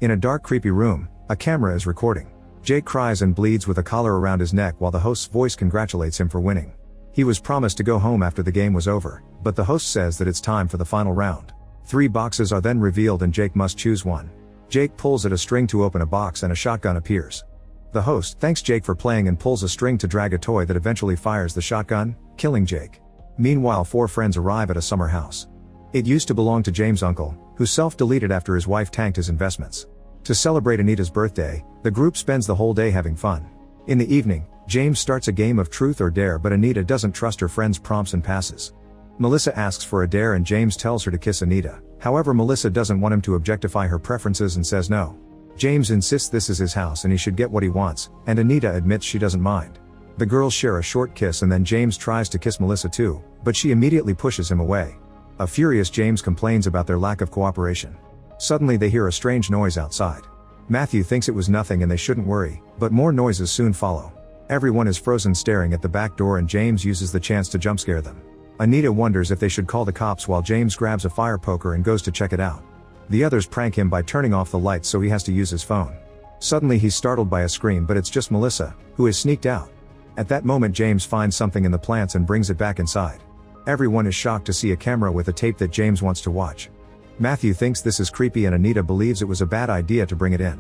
In a dark creepy room, a camera is recording. Jake cries and bleeds with a collar around his neck while the host's voice congratulates him for winning. He was promised to go home after the game was over, but the host says that it's time for the final round. 3 boxes are then revealed and Jake must choose one. Jake pulls at a string to open a box and a shotgun appears. The host thanks Jake for playing and pulls a string to drag a toy that eventually fires the shotgun, killing Jake. Meanwhile, 4 friends arrive at a summer house. It used to belong to James' uncle, who self-deleted after his wife tanked his investments. To celebrate Anita's birthday, the group spends the whole day having fun. In the evening, James starts a game of truth or dare, but Anita doesn't trust her friend's prompts and passes. Melissa asks for a dare and James tells her to kiss Anita. However, Melissa doesn't want him to objectify her preferences and says no. James insists this is his house and he should get what he wants, and Anita admits she doesn't mind. The girls share a short kiss and then James tries to kiss Melissa too, but she immediately pushes him away. A furious James complains about their lack of cooperation. Suddenly they hear a strange noise outside. Matthew thinks it was nothing and they shouldn't worry, but more noises soon follow. Everyone is frozen staring at the back door and James uses the chance to jump scare them. Anita wonders if they should call the cops while James grabs a fire poker and goes to check it out. The others prank him by turning off the lights so he has to use his phone. Suddenly he's startled by a scream, but it's just Melissa, who has sneaked out. At that moment James finds something in the plants and brings it back inside. Everyone is shocked to see a camera with a tape that James wants to watch. Matthew thinks this is creepy and Anita believes it was a bad idea to bring it in.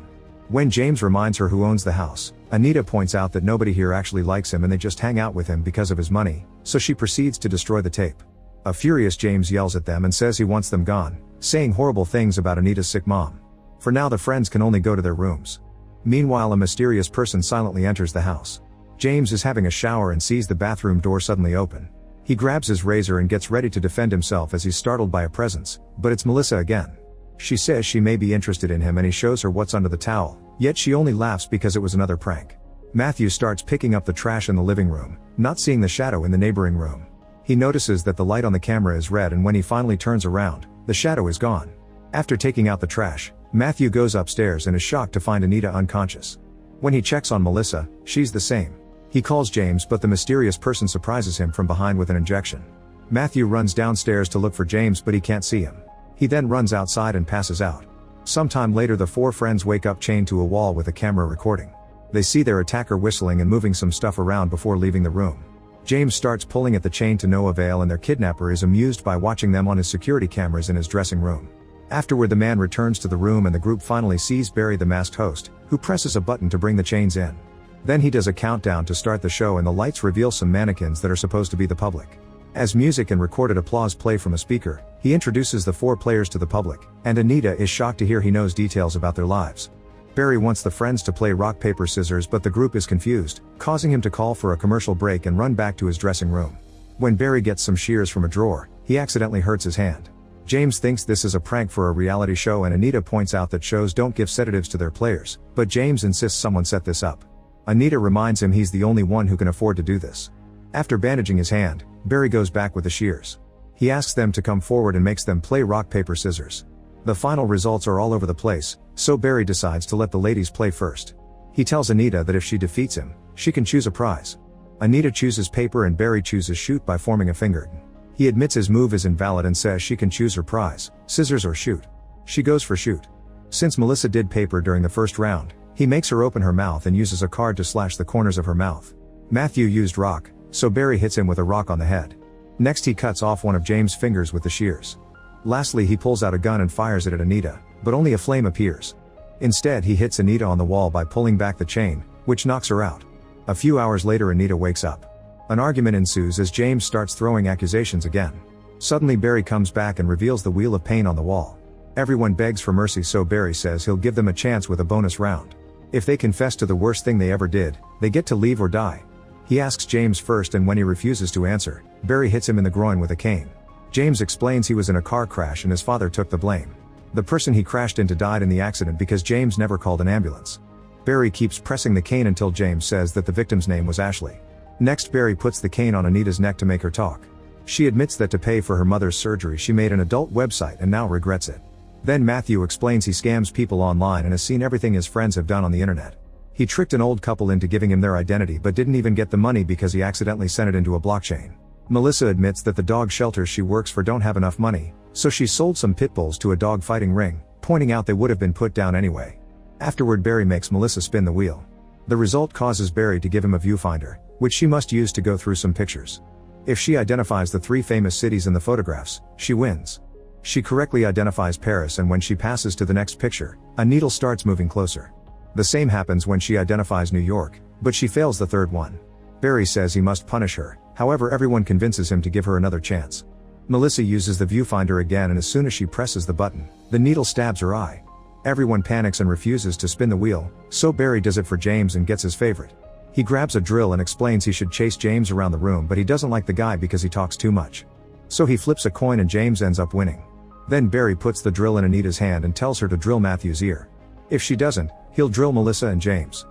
When James reminds her who owns the house, Anita points out that nobody here actually likes him and they just hang out with him because of his money, so she proceeds to destroy the tape. A furious James yells at them and says he wants them gone, saying horrible things about Anita's sick mom. For now the friends can only go to their rooms. Meanwhile, a mysterious person silently enters the house. James is having a shower and sees the bathroom door suddenly open. He grabs his razor and gets ready to defend himself as he's startled by a presence, but it's Melissa again. She says she may be interested in him and he shows her what's under the towel, yet she only laughs because it was another prank. Matthew starts picking up the trash in the living room, not seeing the shadow in the neighboring room. He notices that the light on the camera is red and when he finally turns around, the shadow is gone. After taking out the trash, Matthew goes upstairs and is shocked to find Anita unconscious. When he checks on Melissa, she's the same. He calls James but the mysterious person surprises him from behind with an injection. Matthew runs downstairs to look for James but he can't see him. He then runs outside and passes out. Sometime later the 4 friends wake up chained to a wall with a camera recording. They see their attacker whistling and moving some stuff around before leaving the room. James starts pulling at the chain to no avail and their kidnapper is amused by watching them on his security cameras in his dressing room. Afterward the man returns to the room and the group finally sees Barry, the masked host, who presses a button to bring the chains in. Then he does a countdown to start the show and the lights reveal some mannequins that are supposed to be the public. As music and recorded applause play from a speaker, he introduces the 4 players to the public, and Anita is shocked to hear he knows details about their lives. Barry wants the friends to play rock paper scissors but the group is confused, causing him to call for a commercial break and run back to his dressing room. When Barry gets some shears from a drawer, he accidentally hurts his hand. James thinks this is a prank for a reality show and Anita points out that shows don't give sedatives to their players, but James insists someone set this up. Anita reminds him he's the only one who can afford to do this. After bandaging his hand, Barry goes back with the shears. He asks them to come forward and makes them play rock paper scissors. The final results are all over the place, so Barry decides to let the ladies play first. He tells Anita that if she defeats him, she can choose a prize. Anita chooses paper and Barry chooses shoot by forming a finger. He admits his move is invalid and says she can choose her prize, scissors or shoot. She goes for shoot. Since Melissa did paper during the first round, he makes her open her mouth and uses a card to slash the corners of her mouth. Matthew used rock, so Barry hits him with a rock on the head. Next he cuts off one of James' fingers with the shears. Lastly he pulls out a gun and fires it at Anita, but only a flame appears. Instead he hits Anita on the wall by pulling back the chain, which knocks her out. A few hours later Anita wakes up. An argument ensues as James starts throwing accusations again. Suddenly Barry comes back and reveals the wheel of pain on the wall. Everyone begs for mercy so Barry says he'll give them a chance with a bonus round. If they confess to the worst thing they ever did, they get to leave or die. He asks James first and when he refuses to answer, Barry hits him in the groin with a cane. James explains he was in a car crash and his father took the blame. The person he crashed into died in the accident because James never called an ambulance. Barry keeps pressing the cane until James says that the victim's name was Ashley. Next Barry puts the cane on Anita's neck to make her talk. She admits that to pay for her mother's surgery she made an adult website and now regrets it. Then Matthew explains he scams people online and has seen everything his friends have done on the internet. He tricked an old couple into giving him their identity but didn't even get the money because he accidentally sent it into a blockchain. Melissa admits that the dog shelters she works for don't have enough money, so she sold some pit bulls to a dog fighting ring, pointing out they would have been put down anyway. Afterward, Barry makes Melissa spin the wheel. The result causes Barry to give him a viewfinder, which she must use to go through some pictures. If she identifies the 3 famous cities in the photographs, she wins. She correctly identifies Paris, and when she passes to the next picture, a needle starts moving closer. The same happens when she identifies New York, but she fails the 3rd one. Barry says he must punish her, however everyone convinces him to give her another chance. Melissa uses the viewfinder again, and as soon as she presses the button, the needle stabs her eye. Everyone panics and refuses to spin the wheel, so Barry does it for James and gets his favorite. He grabs a drill and explains he should chase James around the room, but he doesn't like the guy because he talks too much. So he flips a coin and James ends up winning. Then Barry puts the drill in Anita's hand and tells her to drill Matthew's ear. If she doesn't, he'll drill Melissa and James.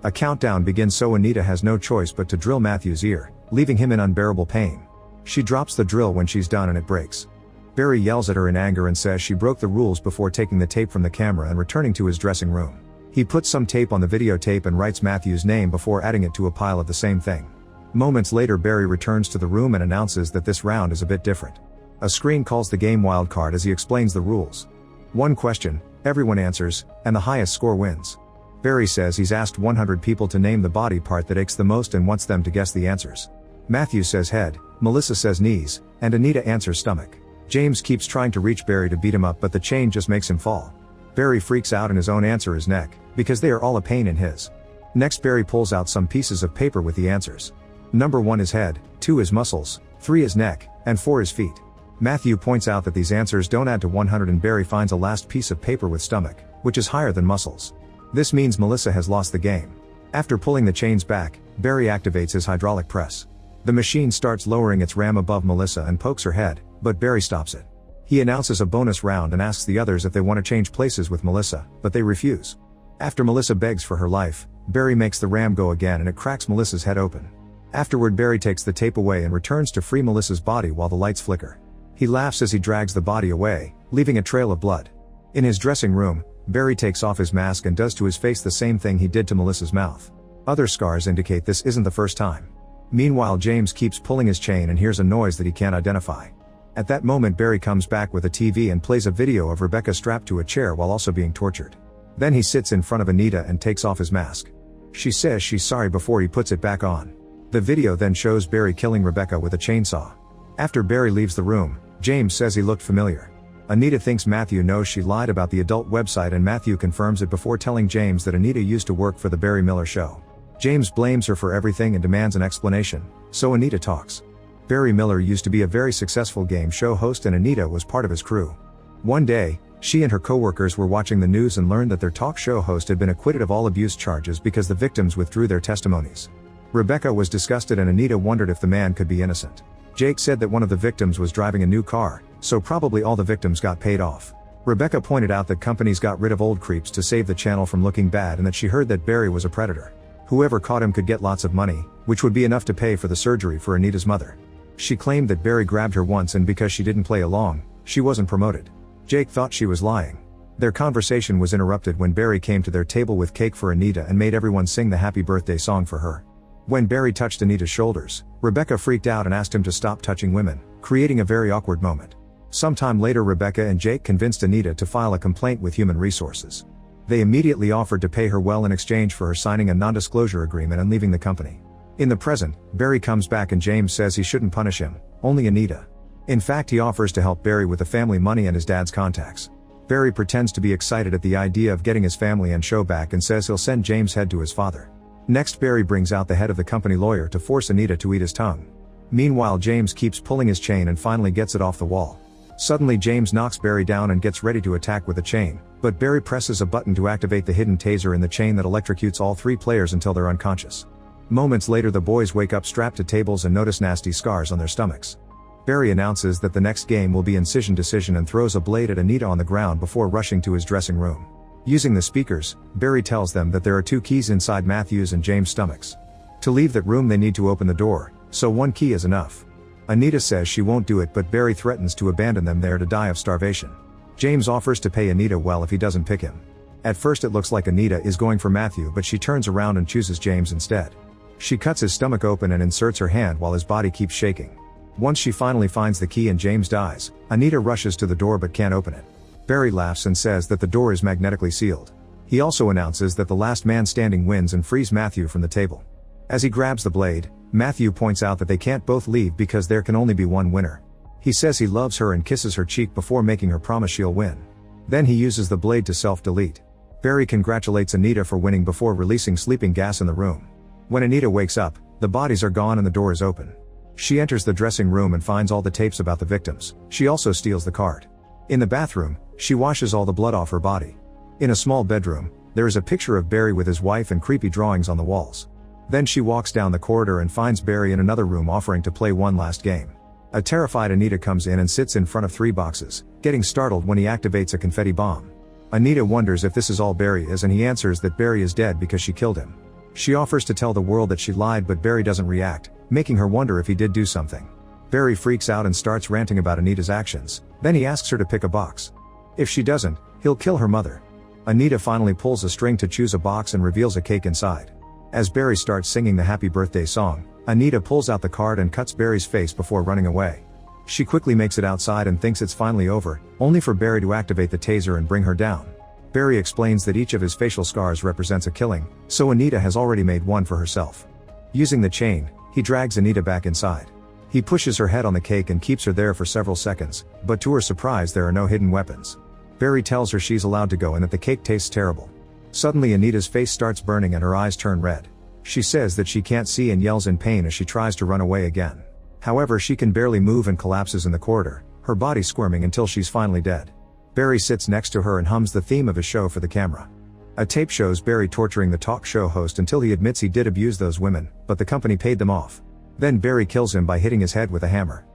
A countdown begins, so Anita has no choice but to drill Matthew's ear, leaving him in unbearable pain. She drops the drill when she's done and it breaks. Barry yells at her in anger and says she broke the rules before taking the tape from the camera and returning to his dressing room. He puts some tape on the videotape and writes Matthew's name before adding it to a pile of the same thing. Moments later, Barry returns to the room and announces that this round is a bit different. A screen calls the game wildcard as he explains the rules. 1 question, everyone answers, and the highest score wins. Barry says he's asked 100 people to name the body part that aches the most and wants them to guess the answers. Matthew says head, Melissa says knees, and Anita answers stomach. James keeps trying to reach Barry to beat him up, but the chain just makes him fall. Barry freaks out and his own answer is neck, because they are all a pain in his. Next, Barry pulls out some pieces of paper with the answers. Number 1 is head, 2 is muscles, 3 is neck, and 4 is feet. Matthew points out that these answers don't add to 100, and Barry finds a last piece of paper with stomach, which is higher than muscles. This means Melissa has lost the game. After pulling the chains back, Barry activates his hydraulic press. The machine starts lowering its ram above Melissa and pokes her head, but Barry stops it. He announces a bonus round and asks the others if they want to change places with Melissa, but they refuse. After Melissa begs for her life, Barry makes the ram go again and it cracks Melissa's head open. Afterward, Barry takes the tape away and returns to free Melissa's body while the lights flicker. He laughs as he drags the body away, leaving a trail of blood. In his dressing room, Barry takes off his mask and does to his face the same thing he did to Melissa's mouth. Other scars indicate this isn't the first time. Meanwhile, James keeps pulling his chain and hears a noise that he can't identify. At that moment, Barry comes back with a TV and plays a video of Rebecca strapped to a chair while also being tortured. Then he sits in front of Anita and takes off his mask. She says she's sorry before he puts it back on. The video then shows Barry killing Rebecca with a chainsaw. After Barry leaves the room, James says he looked familiar. Anita thinks Matthew knows she lied about the adult website, and Matthew confirms it before telling James that Anita used to work for the Barry Miller Show. James blames her for everything and demands an explanation, so Anita talks. Barry Miller used to be a very successful game show host and Anita was part of his crew. One day, she and her co-workers were watching the news and learned that their talk show host had been acquitted of all abuse charges because the victims withdrew their testimonies. Rebecca was disgusted and Anita wondered if the man could be innocent. Jake said that one of the victims was driving a new car, so probably all the victims got paid off. Rebecca pointed out that companies got rid of old creeps to save the channel from looking bad and that she heard that Barry was a predator. Whoever caught him could get lots of money, which would be enough to pay for the surgery for Anita's mother. She claimed that Barry grabbed her once and because she didn't play along, she wasn't promoted. Jake thought she was lying. Their conversation was interrupted when Barry came to their table with cake for Anita and made everyone sing the happy birthday song for her. When Barry touched Anita's shoulders, Rebecca freaked out and asked him to stop touching women, creating a very awkward moment. Sometime later, Rebecca and Jake convinced Anita to file a complaint with Human Resources. They immediately offered to pay her well in exchange for her signing a non-disclosure agreement and leaving the company. In the present, Barry comes back and James says he shouldn't punish him, only Anita. In fact, he offers to help Barry with the family money and his dad's contacts. Barry pretends to be excited at the idea of getting his family and show back and says he'll send James' head to his father. Next, Barry brings out the head of the company lawyer to force Anita to eat his tongue. Meanwhile, James keeps pulling his chain and finally gets it off the wall. Suddenly, James knocks Barry down and gets ready to attack with a chain, but Barry presses a button to activate the hidden taser in the chain that electrocutes all 3 players until they're unconscious. Moments later, the boys wake up strapped to tables and notice nasty scars on their stomachs. Barry announces that the next game will be Incision Decision and throws a blade at Anita on the ground before rushing to his dressing room. Using the speakers, Barry tells them that there are 2 keys inside Matthew's and James' stomachs. To leave that room, they need to open the door, so 1 key is enough. Anita says she won't do it, but Barry threatens to abandon them there to die of starvation. James offers to pay Anita well if he doesn't pick him. At first, it looks like Anita is going for Matthew, but she turns around and chooses James instead. She cuts his stomach open and inserts her hand while his body keeps shaking. Once she finally finds the key and James dies, Anita rushes to the door but can't open it. Barry laughs and says that the door is magnetically sealed. He also announces that the last man standing wins and frees Matthew from the table. As he grabs the blade, Matthew points out that they can't both leave because there can only be one winner. He says he loves her and kisses her cheek before making her promise she'll win. Then he uses the blade to self-delete. Barry congratulates Anita for winning before releasing sleeping gas in the room. When Anita wakes up, the bodies are gone and the door is open. She enters the dressing room and finds all the tapes about the victims. She also steals the card. In the bathroom, she washes all the blood off her body. In a small bedroom, there is a picture of Barry with his wife and creepy drawings on the walls. Then she walks down the corridor and finds Barry in another room offering to play one last game. A terrified Anita comes in and sits in front of 3 boxes, getting startled when he activates a confetti bomb. Anita wonders if this is all Barry is and he answers that Barry is dead because she killed him. She offers to tell the world that she lied but Barry doesn't react, making her wonder if he did do something. Barry freaks out and starts ranting about Anita's actions, then he asks her to pick a box. If she doesn't, he'll kill her mother. Anita finally pulls a string to choose a box and reveals a cake inside. As Barry starts singing the happy birthday song, Anita pulls out the card and cuts Barry's face before running away. She quickly makes it outside and thinks it's finally over, only for Barry to activate the taser and bring her down. Barry explains that each of his facial scars represents a killing, so Anita has already made one for herself. Using the chain, he drags Anita back inside. He pushes her head on the cake and keeps her there for several seconds, but to her surprise there are no hidden weapons. Barry tells her she's allowed to go and that the cake tastes terrible. Suddenly Anita's face starts burning and her eyes turn red. She says that she can't see and yells in pain as she tries to run away again. However, she can barely move and collapses in the corridor, her body squirming until she's finally dead. Barry sits next to her and hums the theme of his show for the camera. A tape shows Barry torturing the talk show host until he admits he did abuse those women, but the company paid them off. Then Barry kills him by hitting his head with a hammer.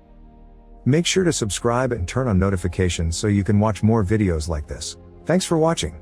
Make sure to subscribe and turn on notifications so you can watch more videos like this. Thanks for watching.